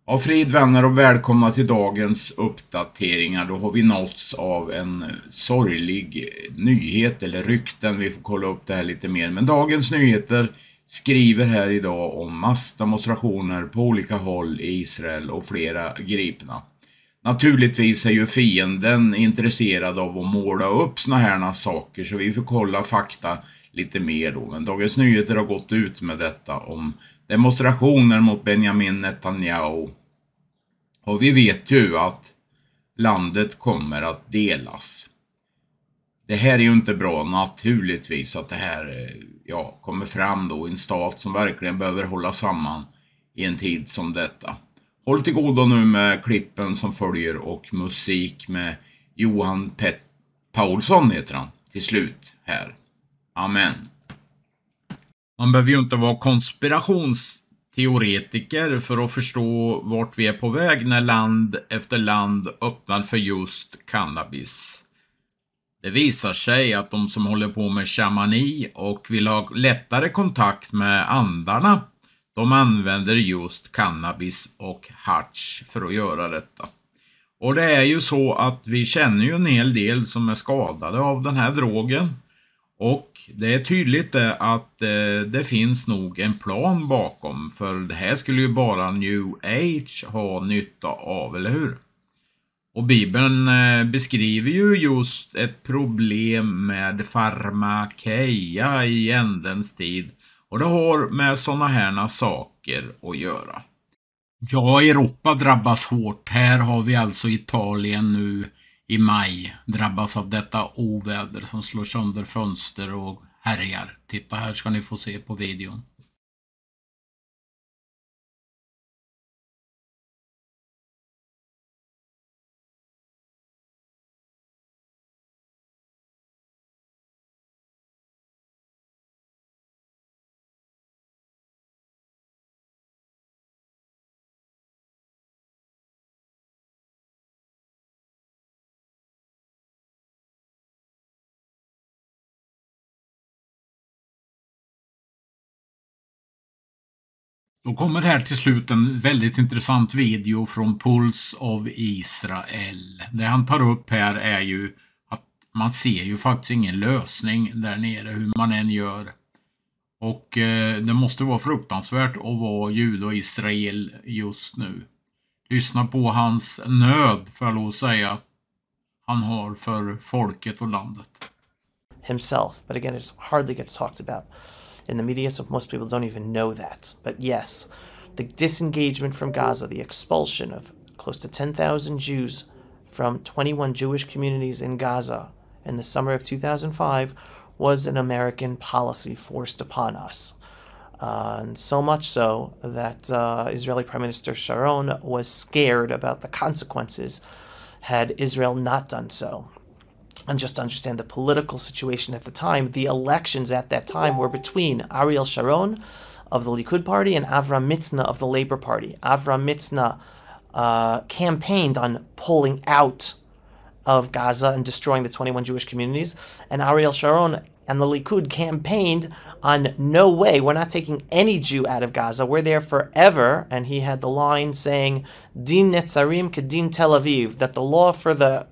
Ja, frid vänner och välkomna till dagens uppdateringar. Då har vi nåtts av en sorglig nyhet eller rykten. Vi får kolla upp det här lite mer. Men dagens nyheter skriver här idag om massdemonstrationer på olika håll i Israel och flera gripna. Naturligtvis är ju fienden intresserad av att måla upp såna här saker, så vi får kolla fakta lite mer då. Men dagens nyheter har gått ut med detta om demonstrationer mot Benjamin Netanyahu. Och vi vet ju att landet kommer att delas. Det här är ju inte bra, naturligtvis, att det här kommer fram då i en stat som verkligen behöver hålla samman i en tid som detta. Håll till godo nu med klippen som följer och musik med Johan Paulsson heter han till slut här. Amen. Man behöver ju inte vara konspirationsteoretiker för att förstå vart vi är på väg när land efter land öppnar för just cannabis. Det visar sig att de som håller på med shamani och vill ha lättare kontakt med andarna, de använder just cannabis och harts för att göra detta. Och det är ju så att vi känner ju en hel del som är skadade av den här drogen. Och det är tydligt att det finns nog en plan bakom, för det här skulle ju bara New Age ha nytta av, eller hur? Och Bibeln beskriver ju just ett problem med farmakeia i ändens tid. Och det har med sådana här saker att göra. Ja, Europa drabbas hårt. Här har vi alltså Italien nu i maj drabbas av detta oväder som slår sönder fönster och härjar. Titta, här ska ni få se på videon. Då kommer här till slut en väldigt intressant video från Puls of Israel. Det han tar upp här är ju att man ser ju faktiskt ingen lösning där nere hur man än gör. Och det måste vara fruktansvärt att vara jude och Israel just nu. Lyssna på hans nöd, för att lov säga, han har för folket och landet. Himself, but again, it hardly gets talked about in the media, so most people don't even know that. But yes, the disengagement from Gaza, the expulsion of close to 10,000 Jews from 21 Jewish communities in Gaza in the summer of 2005 was an American policy forced upon us. And so much so that Israeli Prime Minister Sharon was scared about the consequences had Israel not done so. And just to understand the political situation at the time, the elections at that time were between Ariel Sharon of the Likud party and Avram Mitzna of the Labor Party. Avram Mitzna campaigned on pulling out of Gaza and destroying the 21 Jewish communities, and Ariel Sharon and the Likud campaigned on no way, we're not taking any Jew out of Gaza, we're there forever. And he had the line saying, Din Netzarim Kedin Tel Aviv, that the law for the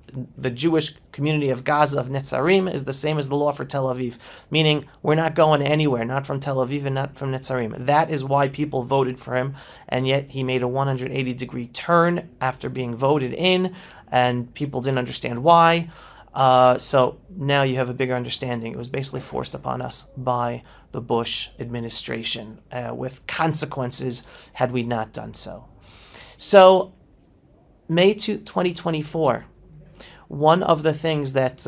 Jewish community of Gaza, of Netzarim, is the same as the law for Tel Aviv, meaning we're not going anywhere, not from Tel Aviv and not from Netzarim. That is why people voted for him, and yet he made a 180-degree turn after being voted in, and people didn't understand why. So now you have a bigger understanding. It was basically forced upon us by the Bush administration with consequences had we not done so. So May 2024, one of the things that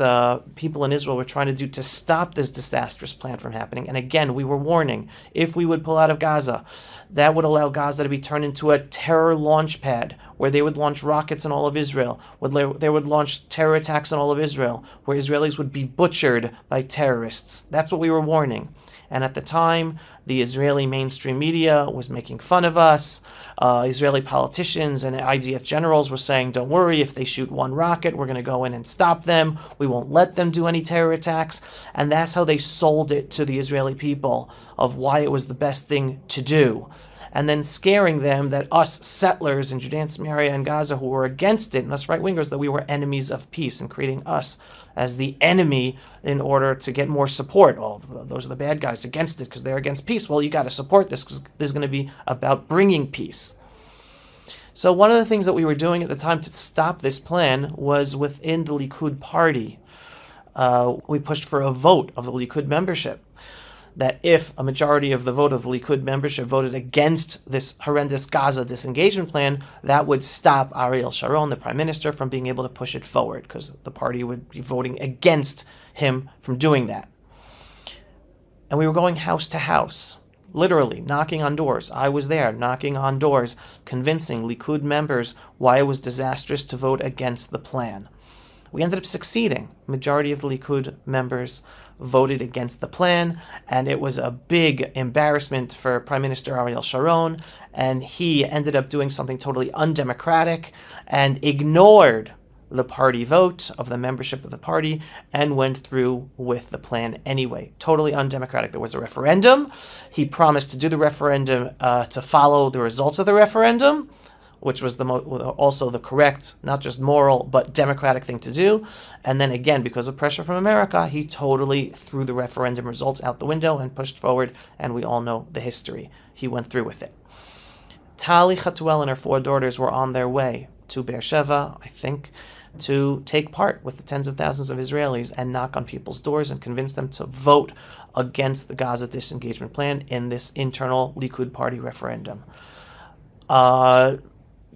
people in Israel were trying to do to stop this disastrous plan from happening, and again, we were warning, if we would pull out of Gaza, that would allow Gaza to be turned into a terror launch pad where they would launch rockets on all of Israel, where they would launch terror attacks on all of Israel, where Israelis would be butchered by terrorists. That's what we were warning. And at the time, the Israeli mainstream media was making fun of us. Israeli politicians and IDF generals were saying, don't worry, if they shoot one rocket, we're going to go in and stop them. We won't let them do any terror attacks. And that's how they sold it to the Israeli people of why it was the best thing to do. and then scaring them that us settlers in Judea and Samaria and Gaza who were against it, and us right-wingers, that we were enemies of peace, and creating us as the enemy in order to get more support. Oh, those are the bad guys against it because they're against peace. Well, you got to support this because this is going to be about bringing peace. So one of the things that we were doing at the time to stop this plan was within the Likud party. We pushed for a vote of the Likud membership, that if a majority of the vote of the Likud membership voted against this horrendous Gaza disengagement plan, that would stop Ariel Sharon, the prime minister, from being able to push it forward, because the party would be voting against him from doing that. And we were going house to house, literally knocking on doors. I was there knocking on doors, convincing Likud members why it was disastrous to vote against the plan. We ended up succeeding. Majority of the Likud members voted against the plan, and it was a big embarrassment for Prime Minister Ariel Sharon, and he ended up doing something totally undemocratic and ignored the party vote of the membership of the party and went through with the plan anyway. Totally undemocratic. There was a referendum. He promised to do the referendum to follow the results of the referendum, which was also the correct, not just moral, but democratic thing to do. And then again, because of pressure from America, he totally threw the referendum results out the window and pushed forward, and we all know the history. He went through with it. Tali Chatuel and her 4 daughters were on their way to Beersheba, I think, to take part with the tens of thousands of Israelis and knock on people's doors and convince them to vote against the Gaza disengagement plan in this internal Likud party referendum.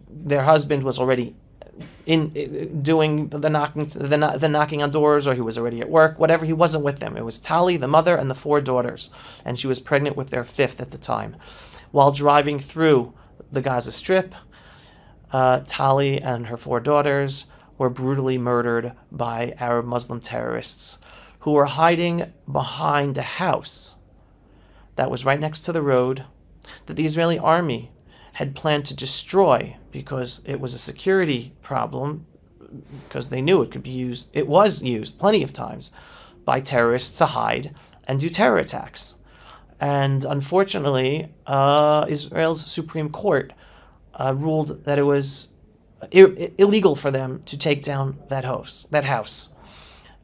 Their husband was already doing the knocking on doors, or he was already at work, whatever. He wasn't with them. It was Tali, the mother, and the 4 daughters, and she was pregnant with their 5th at the time. While driving through the Gaza Strip, Tali and her 4 daughters were brutally murdered by Arab Muslim terrorists who were hiding behind a house that was right next to the road that the Israeli army had planned to destroy because it was a security problem, because they knew it could be used. It was used plenty of times by terrorists to hide and do terror attacks. And unfortunately, Israel's Supreme Court ruled that it was illegal for them to take down that house,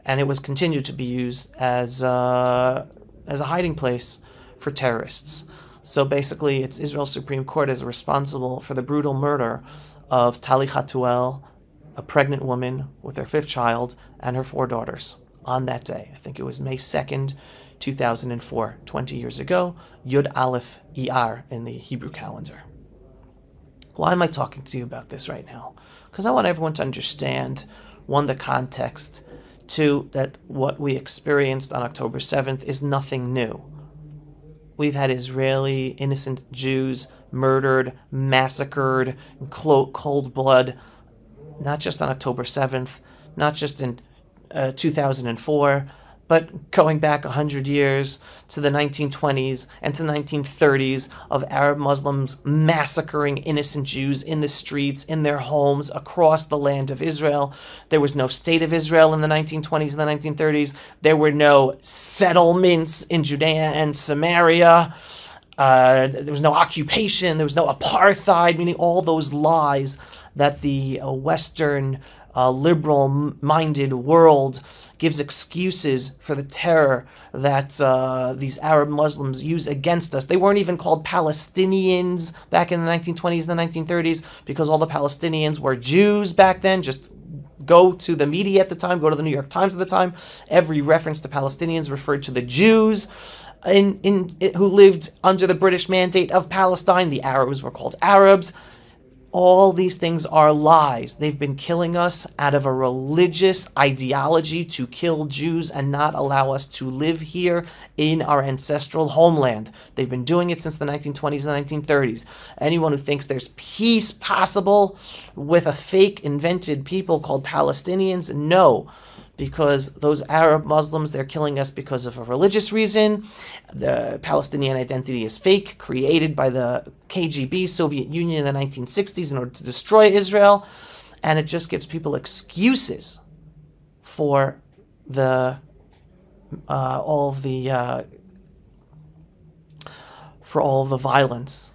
and it was continued to be used as a hiding place for terrorists. So basically, it's Israel's Supreme Court is responsible for the brutal murder of Tali Chatuel, a pregnant woman with her 5th child, and her 4 daughters on that day. I think it was May 2nd, 2004, 20 years ago, Yud Aleph Iyar in the Hebrew calendar. Why am I talking to you about this right now? Because I want everyone to understand, 1, the context, 2, that what we experienced on October 7th is nothing new. We've had Israeli innocent Jews murdered, massacred, in cold blood, not just on October 7th, not just in 2004, but going back 100 years to the 1920s and to the 1930s of Arab Muslims massacring innocent Jews in the streets, in their homes, across the land of Israel. There was no state of Israel in the 1920s and the 1930s. There were no settlements in Judea and Samaria. There was no occupation. There was no apartheid, meaning all those lies that the Western liberal-minded world gives excuses for the terror that these Arab Muslims use against us. They weren't even called Palestinians back in the 1920s and the 1930s because all the Palestinians were Jews back then. Just go to the media at the time, go to the New York Times at the time. Every reference to Palestinians referred to the Jews who lived under the British mandate of Palestine. The Arabs were called Arabs. All these things are lies. They've been killing us out of a religious ideology to kill Jews and not allow us to live here in our ancestral homeland. They've been doing it since the 1920s and 1930s. Anyone who thinks there's peace possible with a fake invented people called Palestinians, no. Because those Arab Muslims, they're killing us because of a religious reason. The Palestinian identity is fake, created by the KGB, Soviet Union in the 1960s in order to destroy Israel. And it just gives people excuses for all of the violence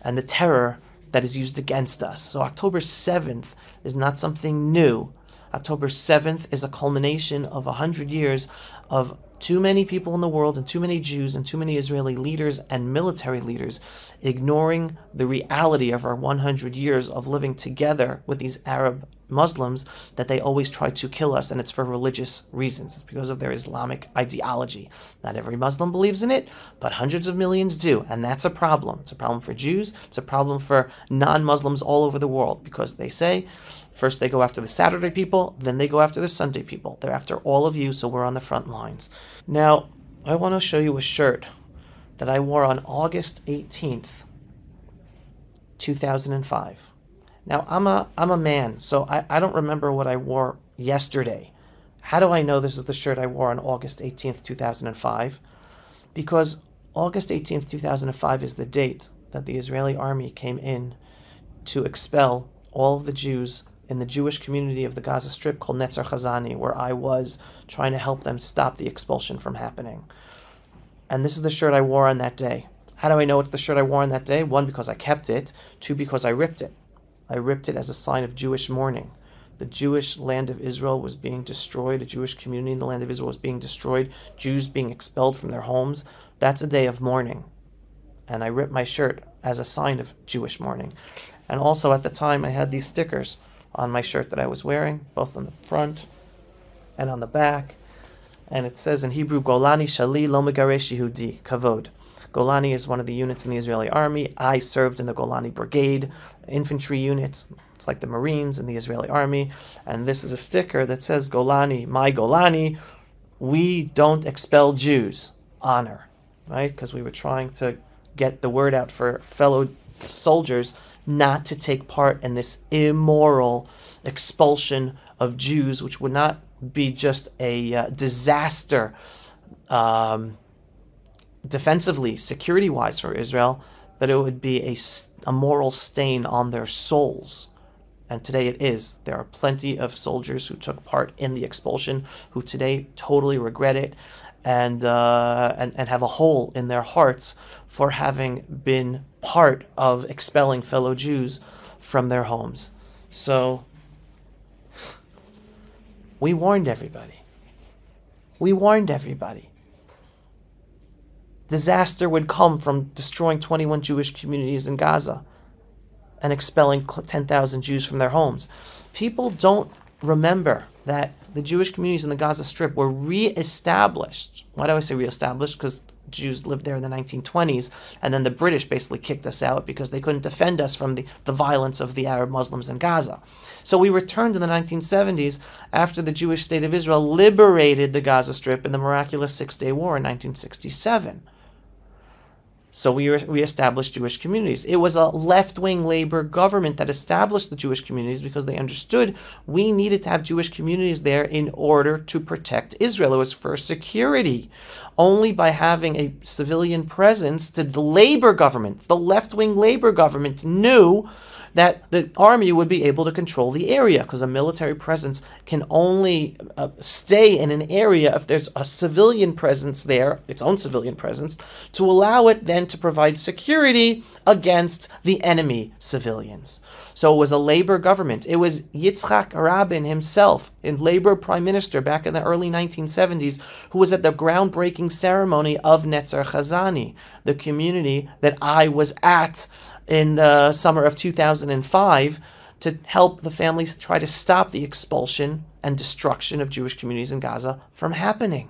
and the terror that is used against us. So October 7th is not something new. October 7th is a culmination of 100 years of too many people in the world and too many Jews and too many Israeli leaders and military leaders ignoring the reality of our 100 years of living together with these Arab Muslims, that they always try to kill us, and it's for religious reasons. It's because of their Islamic ideology. Not every Muslim believes in it, but hundreds of millions do, and that's a problem. It's a problem for Jews, it's a problem for non-Muslims all over the world, because they say, first they go after the Saturday people, then they go after the Sunday people. They're after all of you, so we're on the front lines. Now, I want to show you a shirt that I wore on August 18th, 2005. Now, I'm a man, so I don't remember what I wore yesterday. How do I know this is the shirt I wore on August 18th, 2005? Because August 18th, 2005 is the date that the Israeli army came in to expel all of the Jews in the Jewish community of the Gaza Strip called Netzer Chazani, where I was trying to help them stop the expulsion from happening. And this is the shirt I wore on that day. How do I know it's the shirt I wore on that day? One, because I kept it. Two, because I ripped it. I ripped it as a sign of Jewish mourning. The Jewish land of Israel was being destroyed. A Jewish community in the land of Israel was being destroyed. Jews being expelled from their homes. That's a day of mourning. And I ripped my shirt as a sign of Jewish mourning. And also at the time I had these stickers on my shirt that I was wearing, both on the front and on the back. And it says in Hebrew, Golani Shali Lo Megaresh Yehudi, Kavod. Golani is one of the units in the Israeli army. I served in the Golani Brigade, infantry units. It's like the Marines in the Israeli army. And this is a sticker that says, Golani, my Golani, we don't expel Jews. Honor, right? Because we were trying to get the word out for fellow soldiers not to take part in this immoral expulsion of Jews, which would not be just a disaster defensively, security-wise for Israel, but it would be a moral stain on their souls. And today it is. There are plenty of soldiers who took part in the expulsion who today totally regret it and have a hole in their hearts for having been part of expelling fellow Jews from their homes. So we warned everybody. We warned everybody. Disaster would come from destroying 21 Jewish communities in Gaza and expelling 10,000 Jews from their homes. People don't remember that the Jewish communities in the Gaza Strip were re-established. Why do I say re-established? Because Jews lived there in the 1920s, and then the British basically kicked us out because they couldn't defend us from the violence of the Arab Muslims in Gaza. So we returned in the 1970s after the Jewish state of Israel liberated the Gaza Strip in the miraculous Six-Day War in 1967. So we established Jewish communities. It was a left-wing labor government that established the Jewish communities because they understood we needed to have Jewish communities there in order to protect Israel. It was for security. Only by having a civilian presence did the labor government, the left-wing labor government, knew that the army would be able to control the area, because a military presence can only stay in an area if there's a civilian presence there, its own civilian presence, to allow it then to provide security against the enemy civilians. So it was a labor government. It was Yitzhak Rabin himself, a labor prime minister back in the early 1970s, who was at the groundbreaking ceremony of Netzer Chazani, the community that I was at in the summer of 2005 to help the families try to stop the expulsion and destruction of Jewish communities in Gaza from happening.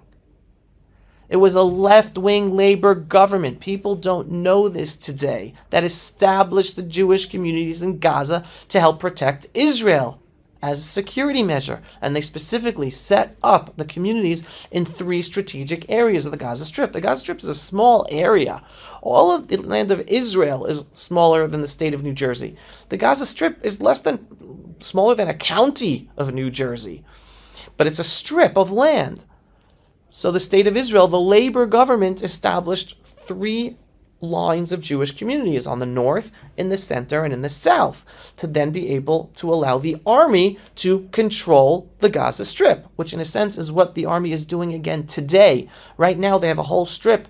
It was a left-wing labor government. People don't know this today, that established the Jewish communities in Gaza to help protect Israel as a security measure. And they specifically set up the communities in 3 strategic areas of the Gaza Strip. The Gaza Strip is a small area. All of the land of Israel is smaller than the state of New Jersey. The Gaza Strip is smaller than a county of New Jersey. But it's a strip of land. So the state of Israel, the labor government, established 3 lines of Jewish communities on the north, in the center, and in the south, to then be able to allow the army to control the Gaza Strip, which in a sense is what the army is doing again today. Right now they have a whole strip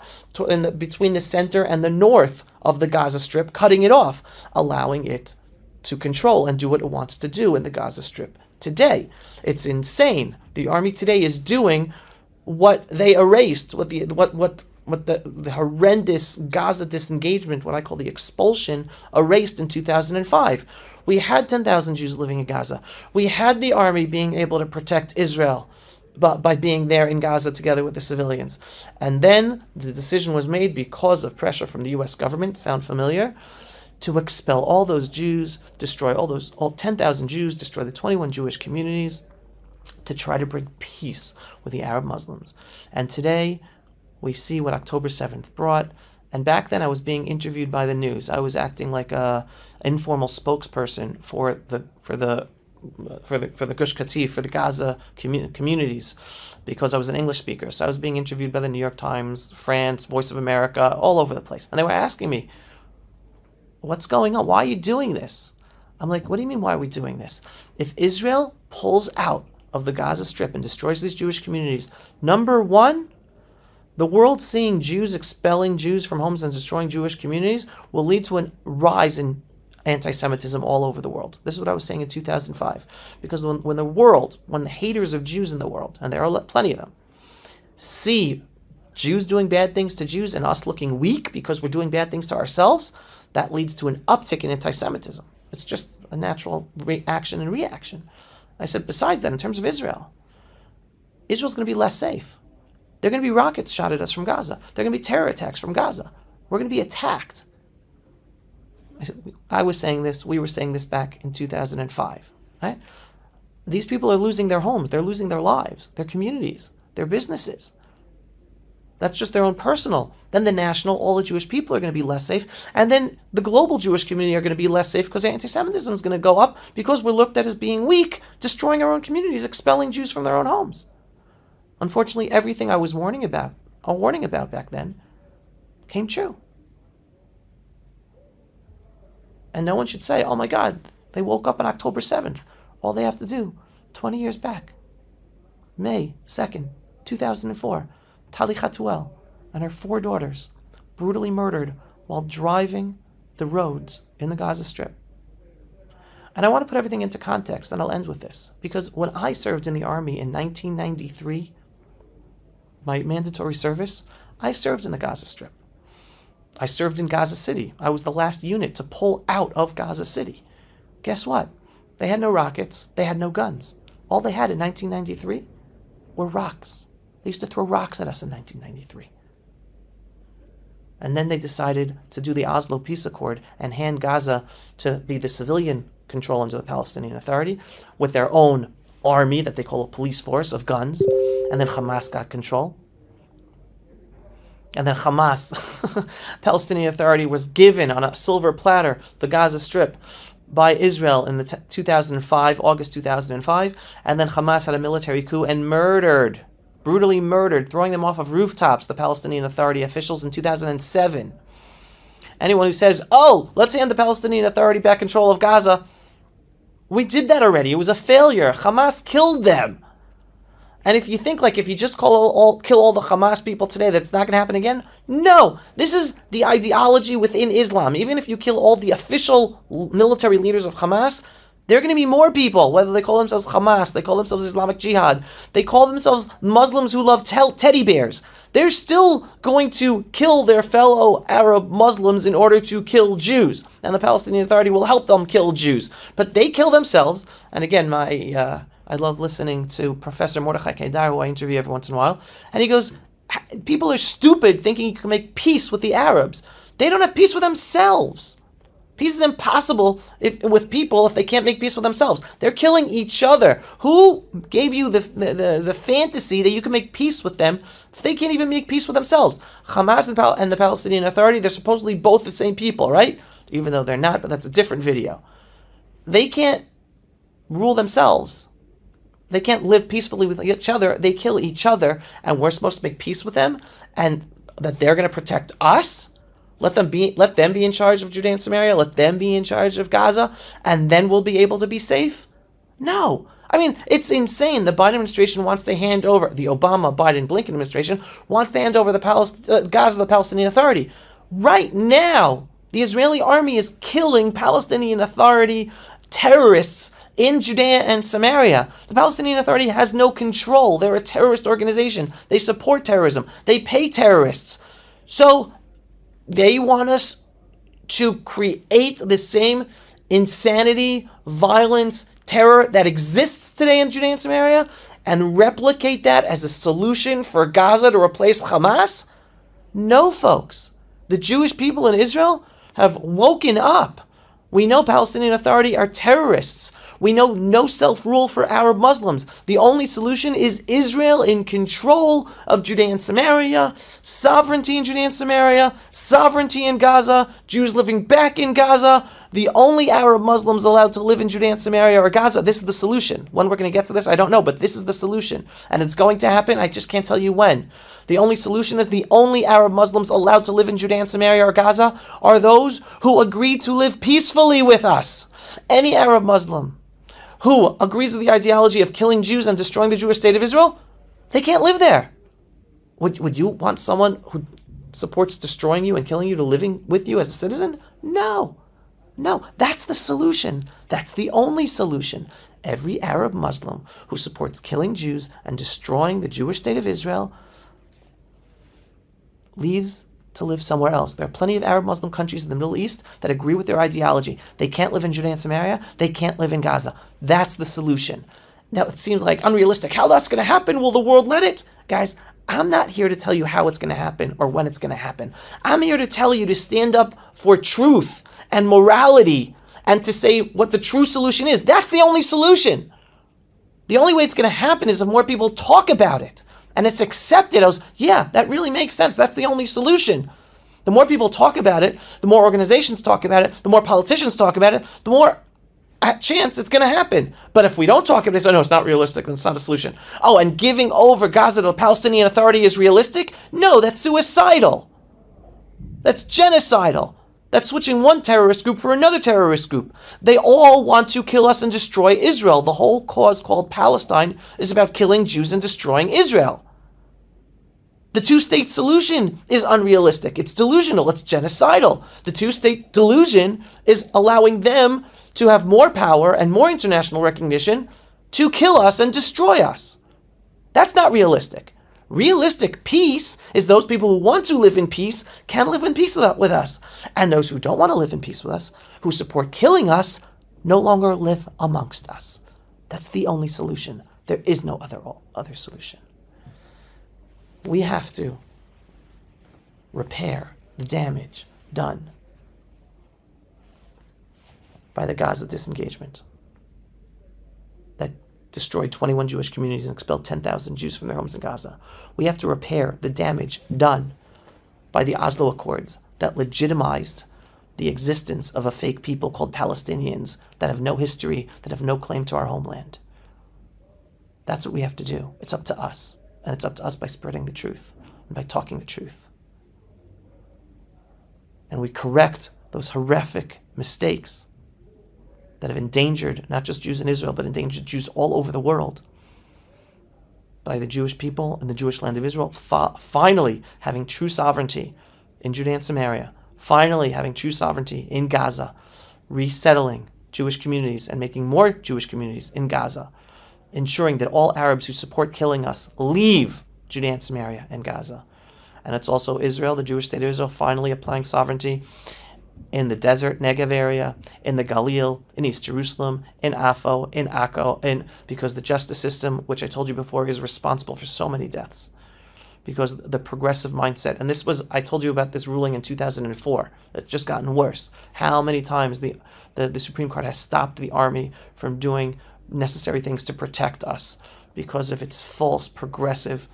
between the center and the north of the Gaza Strip, cutting it off, allowing it to control and do what it wants to do in the Gaza Strip today. It's insane. The army today is doing what they erased, what the horrendous Gaza disengagement, what I call the expulsion, erased in 2005. We had 10,000 Jews living in Gaza. We had the army being able to protect Israel by being there in Gaza together with the civilians. And then the decision was made, because of pressure from the U.S. government, sound familiar, to expel all those Jews, destroy all 10,000 Jews, destroy the 21 Jewish communities, to try to bring peace with the Arab Muslims. And today, we see what October 7th brought. And back then I was being interviewed by the news. I was acting like a informal spokesperson for the Gush Katif, for the Gaza communities, because I was an English speaker. So I was being interviewed by the New York Times, France, Voice of America, all over the place. And they were asking me, what's going on? Why are you doing this? I'm like, what do you mean, why are we doing this? If Israel pulls out of the Gaza Strip and destroys these Jewish communities, number one, the world seeing Jews expelling Jews from homes and destroying Jewish communities will lead to a rise in anti-Semitism all over the world. This is what I was saying in 2005. Because when the haters of Jews in the world, and there are plenty of them, see Jews doing bad things to Jews and us looking weak because we're doing bad things to ourselves, that leads to an uptick in anti-Semitism. It's just a natural action and reaction. I said, besides that, in terms of Israel's going to be less safe. There are going to be rockets shot at us from Gaza. There are going to be terror attacks from Gaza. We're going to be attacked. I was saying this, we were saying this back in 2005. Right? These people are losing their homes. They're losing their lives, their communities, their businesses. That's just their own personal. Then the national, all the Jewish people are going to be less safe. And then the global Jewish community are going to be less safe because anti-Semitism is going to go up because we're looked at as being weak, destroying our own communities, expelling Jews from their own homes. Unfortunately, everything I was warning about back then, came true. And no one should say, oh my God, they woke up on October 7th. All they have to do, 20 years back, May 2nd, 2004, Tali Chatuel and her 4 daughters brutally murdered while driving the roads in the Gaza Strip. And I want to put everything into context, and I'll end with this. Because when I served in the army in 1993, my mandatory service, I served in the Gaza Strip. I served in Gaza City. I was the last unit to pull out of Gaza City. Guess what? They had no rockets. They had no guns. All they had in 1993 were rocks. They used to throw rocks at us in 1993. And then they decided to do the Oslo Peace Accord and hand Gaza to be the civilian control under the Palestinian Authority with their own army that they call a police force of guns. And then Hamas got control. And then Hamas, Palestinian Authority, was given on a silver platter the Gaza Strip by Israel in the 2005, August 2005. And then Hamas had a military coup and brutally murdered, throwing them off of rooftops, the Palestinian Authority officials in 2007. Anyone who says, oh, let's hand the Palestinian Authority back control of Gaza, we did that already. It was a failure. Hamas killed them. And if you think like if you just kill all the Hamas people today, that's not going to happen again, no. This is the ideology within Islam. Even if you kill all the official military leaders of Hamas, there are going to be more people, whether they call themselves Hamas, they call themselves Islamic Jihad, they call themselves Muslims who love teddy bears. They're still going to kill their fellow Arab Muslims in order to kill Jews. And the Palestinian Authority will help them kill Jews. But they kill themselves. And again, I love listening to Professor Mordechai Kedar, who I interview every once in a while. And he goes, people are stupid thinking you can make peace with the Arabs. They don't have peace with themselves. Peace is impossible with people if they can't make peace with themselves. They're killing each other. Who gave you the fantasy that you can make peace with them if they can't even make peace with themselves? Hamas and the Palestinian Authority, they're supposedly both the same people, right? Even though they're not, but that's a different video. They can't rule themselves. They can't live peacefully with each other. They kill each other, and we're supposed to make peace with them, and that they're going to protect us? Let them be in charge of Judea and Samaria. Let them be in charge of Gaza, and then we'll be able to be safe? No. I mean, it's insane. The Biden administration wants to hand over, the Obama, Biden, Blinken administration wants to hand over the Gaza to the Palestinian Authority. Right now, the Israeli army is killing Palestinian Authority terrorists in Judea and Samaria. The Palestinian Authority has no control. They're a terrorist organization. They support terrorism. They pay terrorists. So they want us to create the same insanity, violence, terror that exists today in Judea and Samaria and replicate that as a solution for Gaza to replace Hamas? No, folks. The Jewish people in Israel have woken up. We know Palestinian Authority are terrorists. We know no self-rule for Arab Muslims. The only solution is Israel in control of Judea and Samaria, sovereignty in Judea and Samaria, sovereignty in Gaza, Jews living back in Gaza. The only Arab Muslims allowed to live in Judea and Samaria are Gaza. This is the solution. When we're going to get to this, I don't know, but this is the solution. And it's going to happen. I just can't tell you when. The only solution is the only Arab Muslims allowed to live in Judea and Samaria or Gaza are those who agreed to live peacefully with us. Any Arab Muslim who agrees with the ideology of killing Jews and destroying the Jewish state of Israel, they can't live there. Would you want someone who supports destroying you and killing you to living with you as a citizen? No. No, that's the solution. That's the only solution. Every Arab Muslim who supports killing Jews and destroying the Jewish state of Israel leaves to live somewhere else. There are plenty of Arab Muslim countries in the Middle East that agree with their ideology. They can't live in Judea and Samaria. They can't live in Gaza. That's the solution. Now, it seems like unrealistic. How that's going to happen? Will the world let it? Guys, I'm not here to tell you how it's going to happen or when it's going to happen. I'm here to tell you to stand up for truth and morality and to say what the true solution is. That's the only solution. The only way it's going to happen is if more people talk about it. And it's accepted as, yeah, that really makes sense. That's the only solution. The more people talk about it, the more organizations talk about it, the more politicians talk about it, the more chance it's going to happen. But if we don't talk about it, they say, no, it's not realistic, it's not a solution. Oh, and giving over Gaza to the Palestinian Authority is realistic? No, that's suicidal. That's genocidal. That's switching one terrorist group for another terrorist group. They all want to kill us and destroy Israel. The whole cause called Palestine is about killing Jews and destroying Israel. The two-state solution is unrealistic. It's delusional. It's genocidal. The two-state delusion is allowing them to have more power and more international recognition to kill us and destroy us. That's not realistic. Realistic peace is those people who want to live in peace can live in peace with us. And those who don't want to live in peace with us, who support killing us, no longer live amongst us. That's the only solution. There is no other solution. We have to repair the damage done by the Gaza disengagement that destroyed 21 Jewish communities and expelled 10,000 Jews from their homes in Gaza. We have to repair the damage done by the Oslo Accords that legitimized the existence of a fake people called Palestinians that have no history, that have no claim to our homeland. That's what we have to do. It's up to us. And it's up to us by spreading the truth and by talking the truth. And we correct those horrific mistakes that have endangered not just Jews in Israel, but endangered Jews all over the world by the Jewish people and the Jewish land of Israel finally having true sovereignty in Judea and Samaria, finally having true sovereignty in Gaza, resettling Jewish communities and making more Jewish communities in Gaza, ensuring that all Arabs who support killing us leave Judea and Samaria and Gaza. And it's also Israel, the Jewish state of Israel, finally applying sovereignty in the desert Negev area, in the Galil, in East Jerusalem, in Afo, in Akko, because the justice system, which I told you before, is responsible for so many deaths. Because the progressive mindset, and I told you about this ruling in 2004. It's just gotten worse. How many times the Supreme Court has stopped the army from doing necessary things to protect us because of its false, progressive,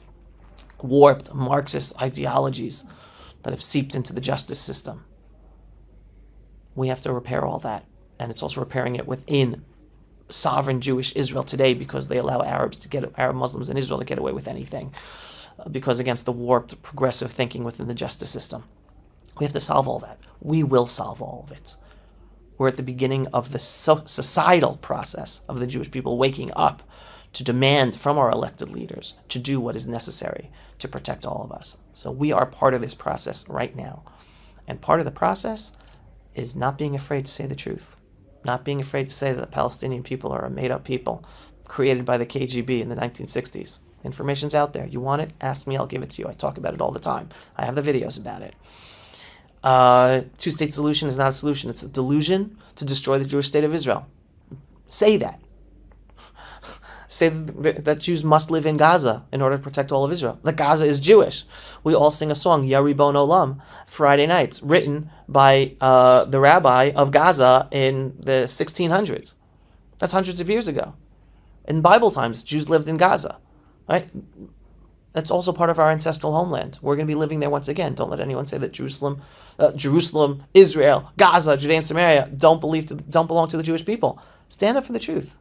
warped Marxist ideologies that have seeped into the justice system. We have to repair all that. And it's also repairing it within sovereign Jewish Israel today because they allow Arab Muslims in Israel to get away with anything because against the warped progressive thinking within the justice system. We have to solve all that. We will solve all of it. We're at the beginning of the societal process of the Jewish people waking up to demand from our elected leaders to do what is necessary to protect all of us. So we are part of this process right now. And part of the process is not being afraid to say the truth. Not being afraid to say that the Palestinian people are a made-up people created by the KGB in the 1960s. Information's out there. You want it? Ask me, I'll give it to you. I talk about it all the time. I have the videos about it. Two-state solution is not a solution. It's a delusion to destroy the Jewish state of Israel. Say that. Say that Jews must live in Gaza in order to protect all of Israel. That Gaza is Jewish. We all sing a song, Yaribon Olam, Friday nights, written by the rabbi of Gaza in the 1600s. That's hundreds of years ago. In Bible times, Jews lived in Gaza, right? That's also part of our ancestral homeland. We're going to be living there once again. Don't let anyone say that Jerusalem, Israel, Gaza, Judea and Samaria don't belong to the Jewish people. Stand up for the truth.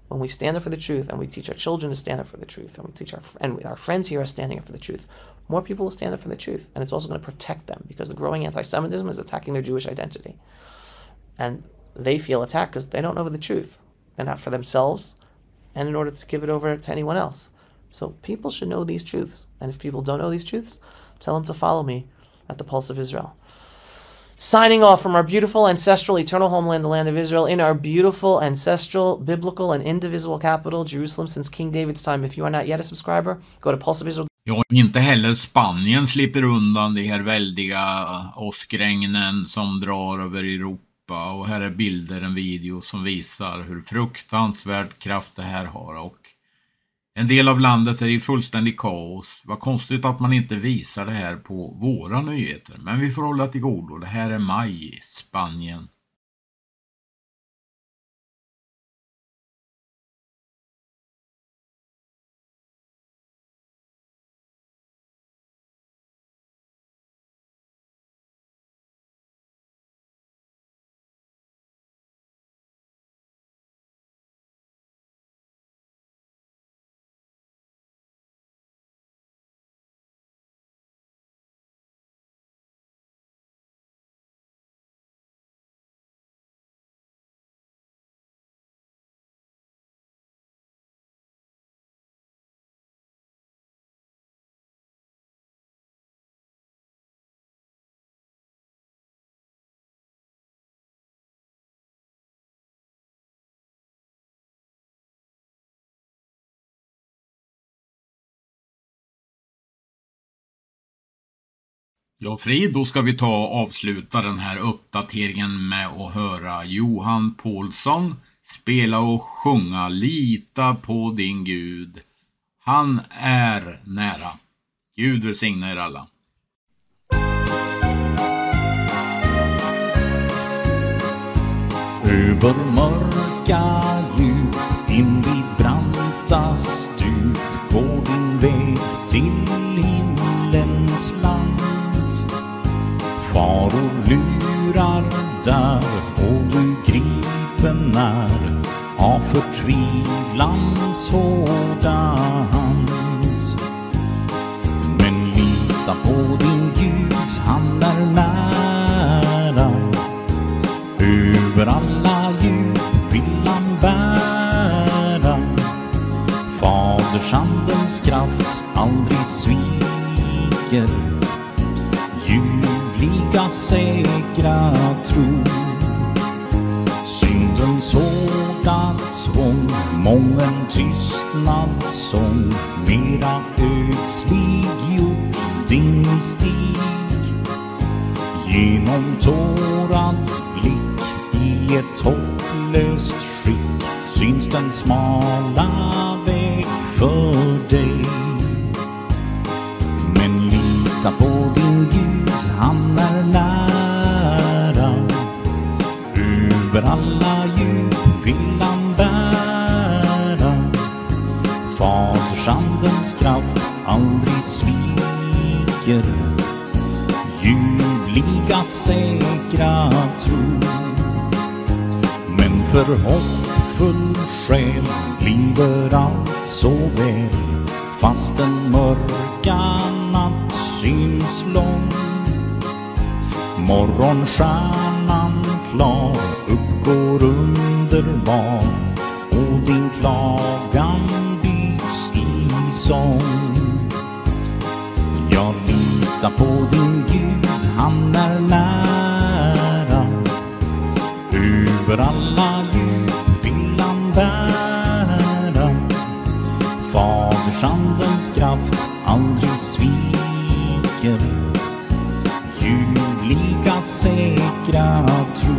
When we stand up for the truth and we teach our children to stand up for the truth, and we teach our friends here are standing up for the truth, more people will stand up for the truth, and it's also going to protect them because the growing anti-Semitism is attacking their Jewish identity, and they feel attacked because they don't know the truth. They're not for themselves, and in order to give it over to anyone else. So people should know these truths, and if people don't know these truths, tell them to follow me at the Pulse of Israel. Signing off from our beautiful, ancestral, eternal homeland, the land of Israel, in our beautiful, ancestral, biblical, and indivisible capital, Jerusalem, since King David's time. If you are not yet a subscriber, go to Pulse of Israel. Ja, inte heller Spanien slipper undan de här väldiga åskregnen som drar över Europa. Och här är bilder, en video som visar hur fruktansvärd kraft det här har. Och en del av landet är i fullständig kaos. Vad konstigt att man inte visar det här på våra nyheter. Men vi får hålla till godo. Det här är maj i Spanien. Ja, Frid, då ska vi avsluta den här uppdateringen med att höra Johan Paulsson spela och sjunga Lita på din Gud. Han är nära. Gud välsigna er alla. Över mörka djup, in vid branta stup, går din väg till himlens land. Faror lurar där och du gripen är av förtvivlans hårda hand. Men lita på din Gud, han är nära. Över alla djup vill han bära. Fadersandens kraft aldrig sviker. Ljuvliga säkra tro. Syndens hårda tvång, mången tystnad sång, mera ödslig gjort din stig. Genom tårad blick i ett hopplöst skick syns den smala väg för dig. Men lita på din Gud, han är nära. Över alla djup vill han bära. Fadersandens kraft aldrig sviker. Ljuvliga säkra tro. Men för hoppfull själ bliver allt så väl, fast den mörka natt syns lång. Morgonstjärnan klar uppgår underbar och din klagan byts i sång. Jag litar på din Gud, han är nära. Över alla djup vill han bära. Fadersandens kraft aldrig sviker. Ljuvliga säkra tro.